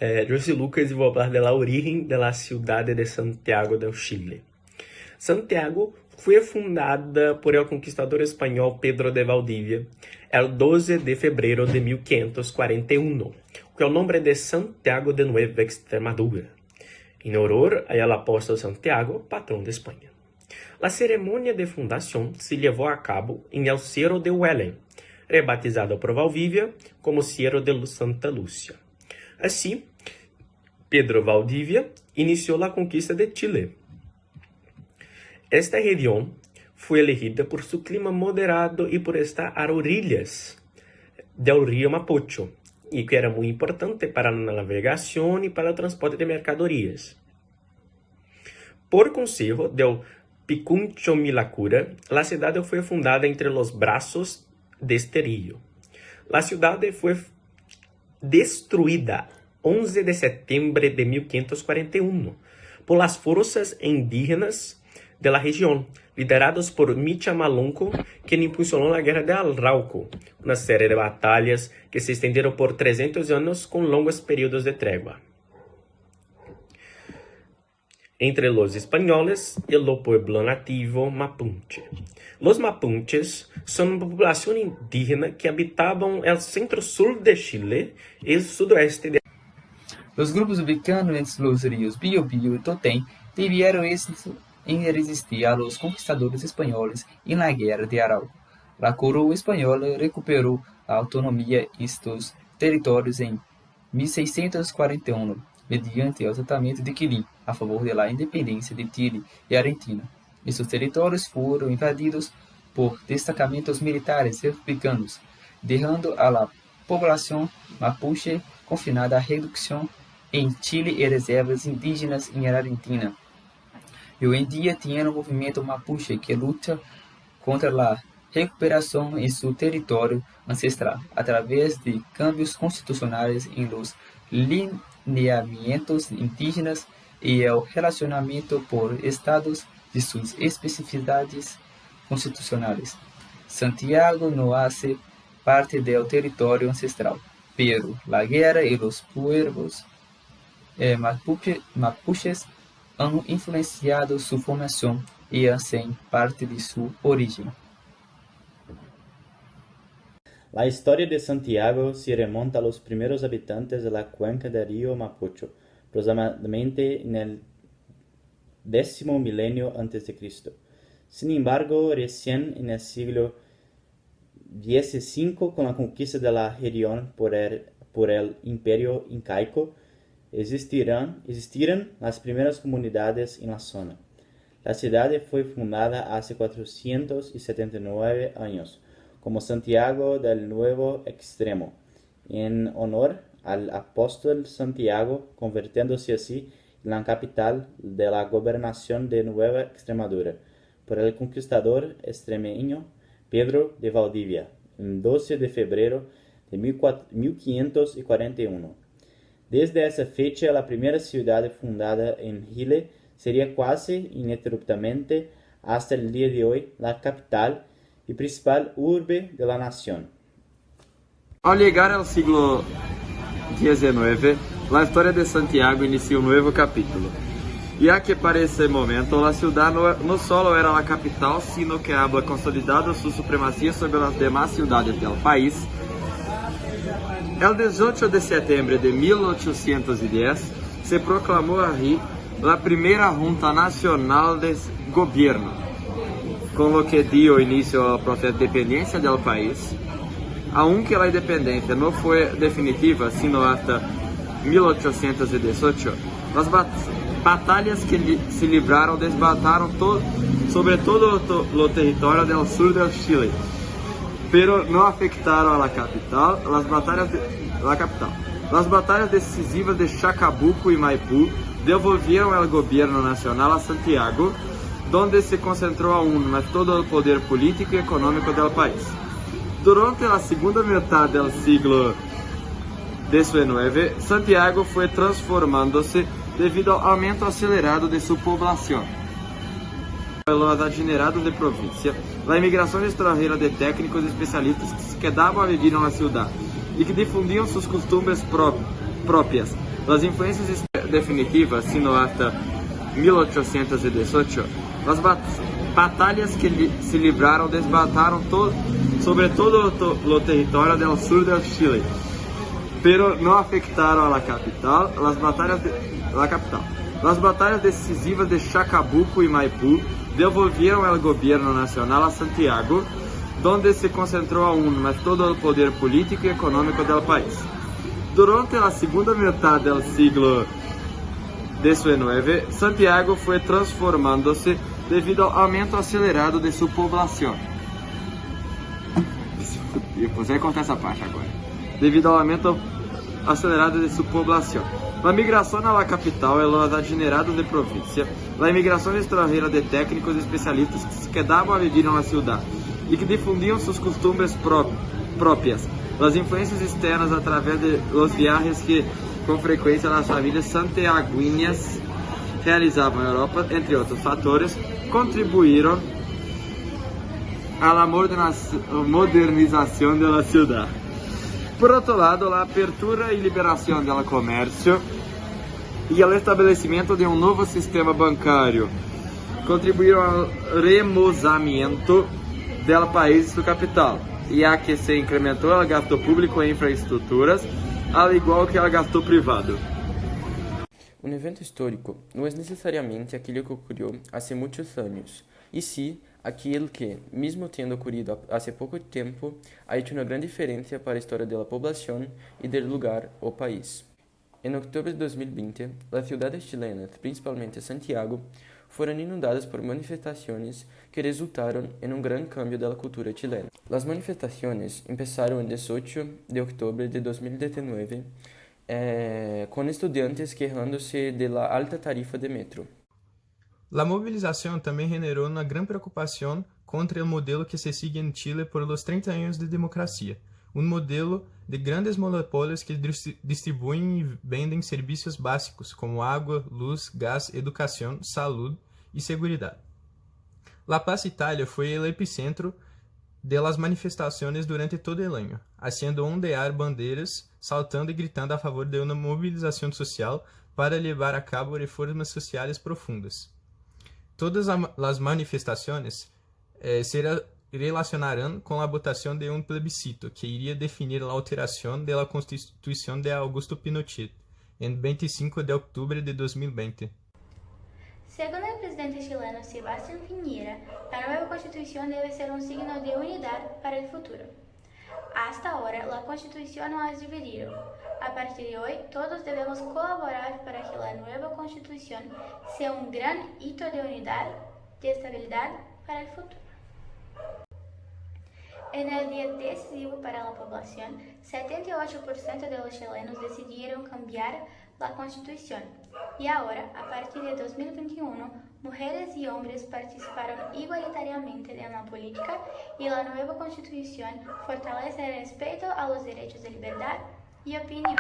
Yo soy Lucas y voy a hablar de la origen de la ciudad de Santiago del Chile. Santiago foi fundada por el conquistador espanhol Pedro de Valdivia el 12 de febrero de 1541, com o nome de Santiago de Nueva Extremadura, em honor ao apóstolo Santiago, patrão de Espanha. A cerimônia de fundação se levou a cabo em el Cerro de Huelen, rebatizado por Valdivia como Cerro de Santa Lúcia. Assim, Pedro Valdivia iniciou a conquista de Chile. Esta região foi elegida por seu clima moderado e por estar a orilhas do rio Mapocho, e que era muito importante para a navegação e para o transporte de mercadorias. Por consejo do Picunchomilacura, a cidade foi fundada entre os braços deste rio. A cidade foi destruída 11 de setembro de 1541 por las forças indígenas de la região, liderados por Michamalonco, que impulsionou a Guerra de Arauco, uma série de batalhas que se estenderam por 300 anos com longos períodos de trégua entre os espanhóis e o pueblo nativo Mapuche. Os Mapuches são uma população indígena que habitavam o centro-sul de Chile e o sudoeste de... Os grupos ubicados entre os rios Biobío e Totém tiveram êxito em resistir a los conquistadores espanhóis em la Guerra de Arauco. A coroa espanhola recuperou a autonomia estes territórios em 1641, mediante o tratamento de Quilín, a favor da independência de Chile e Argentina. Estes territórios foram invadidos por destacamentos militares republicanos, deixando a la população mapuche confinada à redução em Chile e reservas indígenas em Argentina. E hoje em dia tem um movimento mapuche que luta contra a recuperação em seu território ancestral, através de cambios constitucionais em los lineamientos indígenas e o relacionamento por estados de suas especificidades constitucionais. Santiago não hace parte do território ancestral, pero la guerra e los pueblos mapuches han influenciado sua formação e hacen parte de sua origem. La historia de Santiago se remonta a los primeros habitantes de la cuenca del río Mapocho, aproximadamente en el 10º milenio a.C. Sin embargo, recién en el siglo XV, con la conquista de la región por el Imperio Incaico, existieron las primeras comunidades en la zona. La ciudad fue fundada hace 479 años como Santiago del Nuevo Extremo, en honor al apóstol Santiago, convirtiéndose así en la capital de la gobernación de Nueva Extremadura, por el conquistador extremeño Pedro de Valdivia, en 12 de febrero de 1541. Desde esa fecha, la primera ciudad fundada en Chile sería casi ininterruptamente hasta el día de hoy la capital y principal urbe de la nación. Ao chegar ao siglo XIX, a história de Santiago inicia um novo capítulo. Ya que para esse momento, a cidade não só era a capital, sino que había consolidado sua supremacia sobre as demais cidades do país. El 18 de setembro de 1810 se proclamou aí a primeira Junta Nacional de Governo, com o que dio início ao processo de independência do país, aunque a independência não foi definitiva, sino hasta 1818, as batalhas que se libraram desbataram sobre todo o território do sul do Chile, pero não afetaram a capital. As batalhas decisivas de Chacabuco e Maipú devolveram o governo nacional a Santiago, onde se concentrou aún mais todo o poder político e econômico do país. Durante a segunda metade do siglo XIX, Santiago foi transformando-se devido ao aumento acelerado de sua população. Los adinerados de província, a imigração estrangeira de técnicos e especialistas que se quedavam a viver na cidade e que difundiam suas costumes próprias, Las influencias definitivas, sino hasta 1818, las batallas que se libraron desbataron sobre todo el territorio del sur del Chile, pero no afectaron a la capital. Las batallas decisivas de Chacabuco y Maipú devolvieron el gobierno nacional a Santiago, donde se concentró aún más todo el poder político y económico del país. Durante la segunda mitad del siglo XIX, Santiago fue transformándose debido al aumento acelerado de su población. Você vai contar essa parte agora. Devido ao aumento acelerado de sua poblação. La migración a la capital y los adinerados de provincia, la inmigración extranjera de técnicos y especialistas que se quedaban a vivir en la ciudad y que difundían sus costumbres propias, las influencias externas a través de los viajes que con frecuencia las familias santiaguinas realizaban en Europa, entre otros factores, contribuyeron a la modernización de la ciudad. Por otro lado, la apertura y liberación del comercio y el establecimiento de un nuevo sistema bancario contribuyeron al remozamiento del país y su capital, ya que se incrementó el gasto público en infraestructuras, al igual que el gasto privado. Un evento histórico no es necesariamente aquello que ocurrió hace muchos años, y sí aquel que, mismo tendo ocurrido hace poco tiempo, ha hecho una gran diferencia para la historia de la población y del lugar o país. En octubre de 2020, las ciudades chilenas, principalmente Santiago, fueron inundadas por manifestaciones que resultaron en un gran cambio de la cultura chilena. Las manifestaciones empezaron el 18 de octubre de 2019 con estudiantes quejándose de la alta tarifa de metro. La movilización también generó una gran preocupación contra el modelo que se sigue en Chile por los 30 años de democracia, un modelo de grandes monopolios que distribuyen y venden servicios básicos como agua, luz, gas, educación, salud y seguridad. La Plaza Italia fue el epicentro de las manifestaciones durante todo el año, haciendo ondear banderas, saltando y gritando a favor de una movilización social para llevar a cabo reformas sociales profundas. Todas las manifestaciones se relacionarán con la votación de un plebiscito que iría definir la alteración de la Constitución de Augusto Pinochet en 25 de octubre de 2020. Según el presidente chileno Sebastián Piñera, la nueva constitución debe ser un signo de unidad para el futuro. Hasta ahora, la constitución nos ha dividido. A partir de hoy, todos debemos colaborar para que la nueva constitución sea un gran hito de unidad, de estabilidad para el futuro. En el día decisivo para la población, 78% de los chilenos decidieron cambiar la Constitución. Y ahora, a partir de 2021, mujeres y hombres participaron igualitariamente en la política y la nueva Constitución fortalece el respeto a los derechos de libertad y opinión.